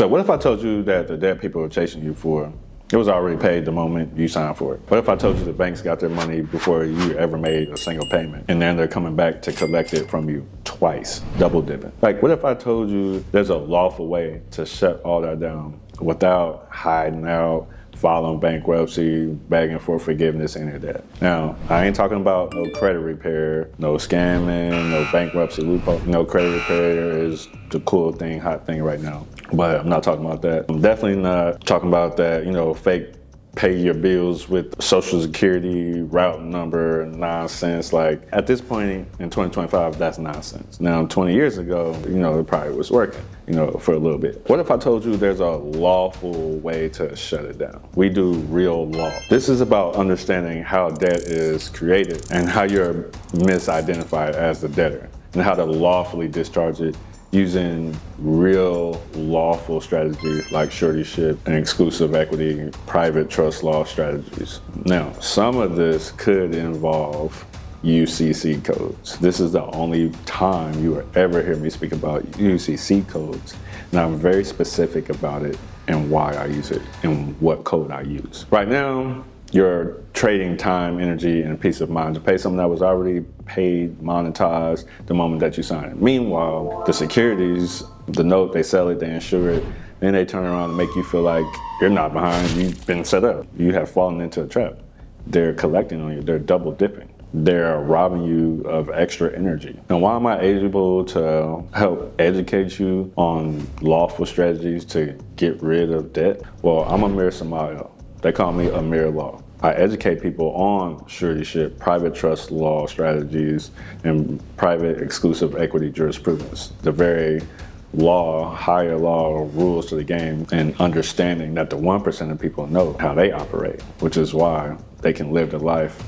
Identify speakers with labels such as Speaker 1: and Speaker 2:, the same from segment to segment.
Speaker 1: So what if I told you that the debt people are chasing you for, it was already paid the moment you signed for it? What if I told you the banks got their money before you ever made a single payment, and then they're coming back to collect it from you twice, double dipping? Like, what if I told you there's a lawful way to shut all that down without hiding out, filing bankruptcy, begging for forgiveness, any of that? Now, I ain't talking about no credit repair, no scamming, no bankruptcy loophole. No, credit repair is the cool thing, hot thing right now. But I'm not talking about that. I'm definitely not talking about that, fake pay your bills with social security, route number, nonsense. Like, at this point in 2025, that's nonsense. Now, 20 years ago, it probably was working, for a little bit. What if I told you there's a lawful way to shut it down? We do real law. This is about understanding how debt is created and how you're misidentified as the debtor and how to lawfully discharge it using real lawful strategies like suretyship and exclusive equity, private trust law strategies. Now, some of this could involve UCC codes. This is the only time you will ever hear me speak about UCC codes. And I'm very specific about it and why I use it and what code I use. Right now, you're trading time, energy, and peace of mind to pay something that was already paid, monetized the moment that you sign it. Meanwhile, the securities, the note, they sell it, they insure it, then they turn around and make you feel like you're not behind, you've been set up. You have fallen into a trap. They're collecting on you, they're double dipping. They're robbing you of extra energy. And why am I able to help educate you on lawful strategies to get rid of debt? Well, I'm Amir Samael. They call me Amir Law. I educate people on suretyship, private trust law strategies, and private exclusive equity jurisprudence. The very higher law rules to the game, and understanding that the 1% of people know how they operate, which is why they can live their life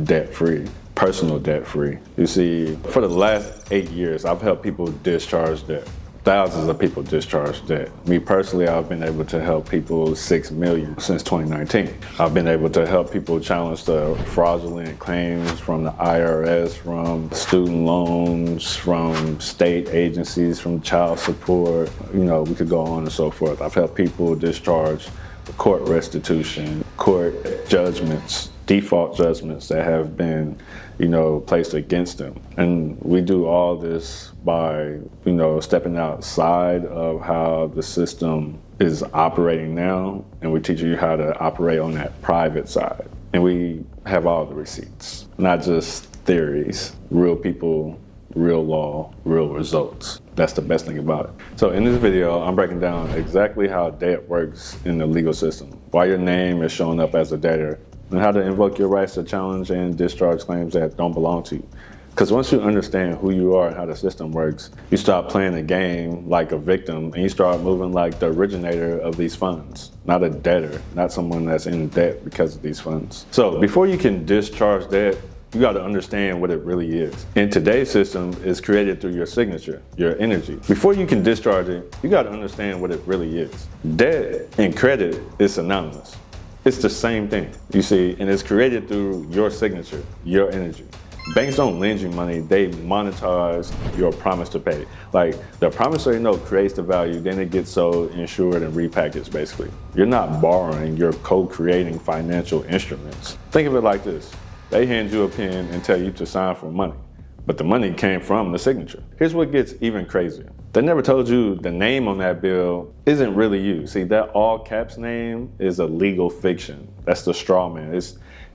Speaker 1: debt-free, personal debt-free. You see, for the last 8 years, I've helped people discharge debt. Thousands of people discharge debt. Me personally, I've been able to help people 6 million since 2019. I've been able to help people challenge the fraudulent claims from the IRS, from student loans, from state agencies, from child support. We could go on and so forth. I've helped people discharge court restitution, court judgments, default judgments that have been, placed against them. And we do all this by, stepping outside of how the system is operating now, and we teach you how to operate on that private side. And we have all the receipts, not just theories, real people, real law, real results. That's the best thing about it. So in this video, I'm breaking down exactly how debt works in the legal system, why your name is showing up as a debtor, and how to invoke your rights to challenge and discharge claims that don't belong to you. Because once you understand who you are and how the system works, you stop playing the game like a victim and you start moving like the originator of these funds, not a debtor, not someone that's in debt because of these funds. So before you can discharge debt, you got to understand what it really is. In today's system, it's created through your signature, your energy. Before you can discharge it, you got to understand what it really is. Debt and credit is synonymous. It's the same thing, you see, and it's created through your signature, your energy. Banks don't lend you money, they monetize your promise to pay. Like, the promissory note creates the value, then it gets sold, insured, and repackaged, basically. You're not borrowing, you're co-creating financial instruments. Think of it like this. They hand you a pen and tell you to sign for money, but the money came from the signature. Here's what gets even crazier. They never told you the name on that bill isn't really you. See, that all caps name is a legal fiction. That's the straw man.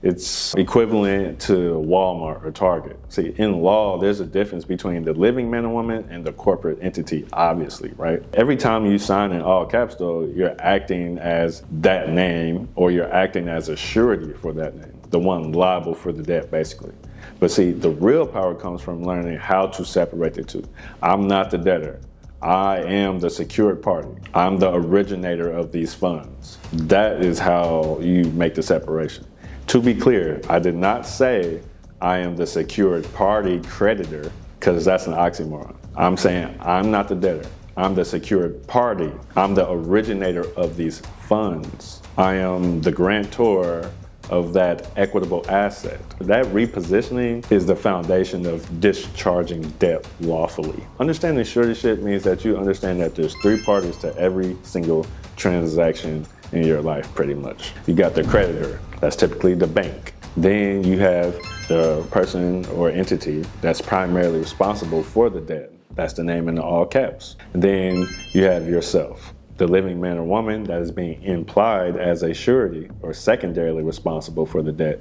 Speaker 1: It's equivalent to Walmart or Target. See, in law, there's a difference between the living man or woman and the corporate entity, obviously, right? Every time you sign in all caps, though, you're acting as that name, or you're acting as a surety for that name, the one liable for the debt, basically. But see, the real power comes from learning how to separate the two. I'm not the debtor. I am the secured party. I'm the originator of these funds. That is how you make the separation. To be clear, I did not say I am the secured party creditor, because that's an oxymoron. I'm saying I'm not the debtor. I'm the secured party. I'm the originator of these funds. I am the grantor of that equitable asset. That repositioning is the foundation of discharging debt lawfully. Understanding suretyship means that you understand that there's three parties to every single transaction in your life, pretty much. You got the creditor, that's typically the bank. Then you have the person or entity that's primarily responsible for the debt. That's the name in all caps. And then you have yourself, the living man or woman that is being implied as a surety or secondarily responsible for the debt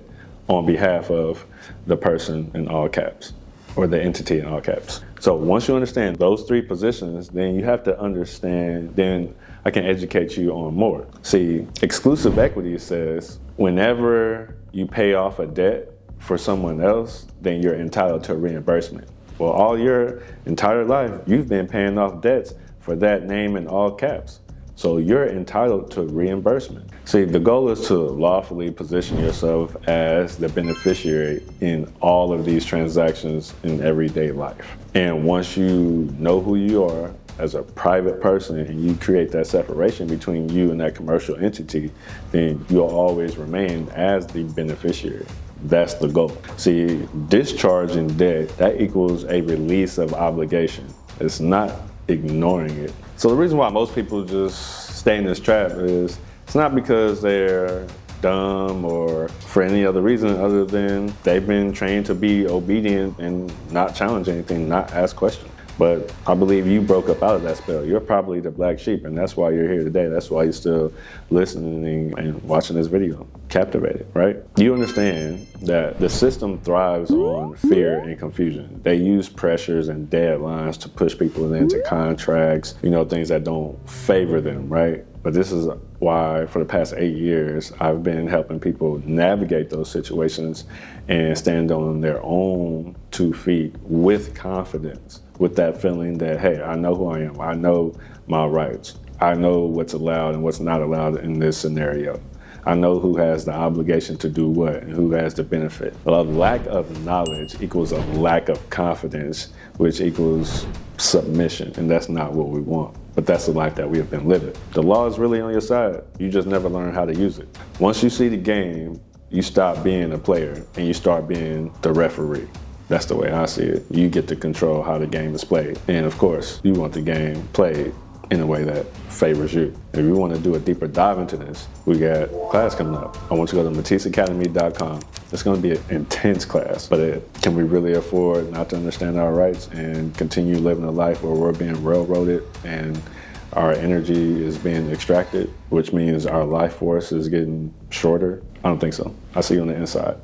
Speaker 1: on behalf of the person in all caps or the entity in all caps. So once you understand those three positions, then you have to understand, then I can educate you on more. See, exclusive equity says whenever you pay off a debt for someone else, then you're entitled to reimbursement. Well, all your entire life, you've been paying off debts for that name in all caps. So you're entitled to reimbursement. See, the goal is to lawfully position yourself as the beneficiary in all of these transactions in everyday life. And once you know who you are as a private person and you create that separation between you and that commercial entity, then you'll always remain as the beneficiary. That's the goal. See, discharging debt, that equals a release of obligation. It's not ignoring it. So the reason why most people just stay in this trap is it's not because they're dumb or for any other reason other than they've been trained to be obedient and not challenge anything, not ask questions. But I believe you broke up out of that spell. You're probably the black sheep, and that's why you're here today. That's why you're still listening and watching this video. Captivated, right? You understand that the system thrives on fear and confusion. They use pressures and deadlines to push people into contracts, things that don't favor them, right? But this is why for the past 8 years, I've been helping people navigate those situations and stand on their own 2 feet with confidence, with that feeling that, hey, I know who I am. I know my rights. I know what's allowed and what's not allowed in this scenario. I know who has the obligation to do what and who has the benefit. A lack of knowledge equals a lack of confidence, which equals submission, and that's not what we want. But that's the life that we have been living. The law is really on your side. You just never learn how to use it. Once you see the game, you stop being a player and you start being the referee. That's the way I see it. You get to control how the game is played. And of course, you want the game played in a way that favors you. If you want to do a deeper dive into this, we got class coming up. I want you to go to matisseacademy.com. It's going to be an intense class, but can we really afford not to understand our rights and continue living a life where we're being railroaded and our energy is being extracted, which means our life force is getting shorter? I don't think so. I'll see you on the inside.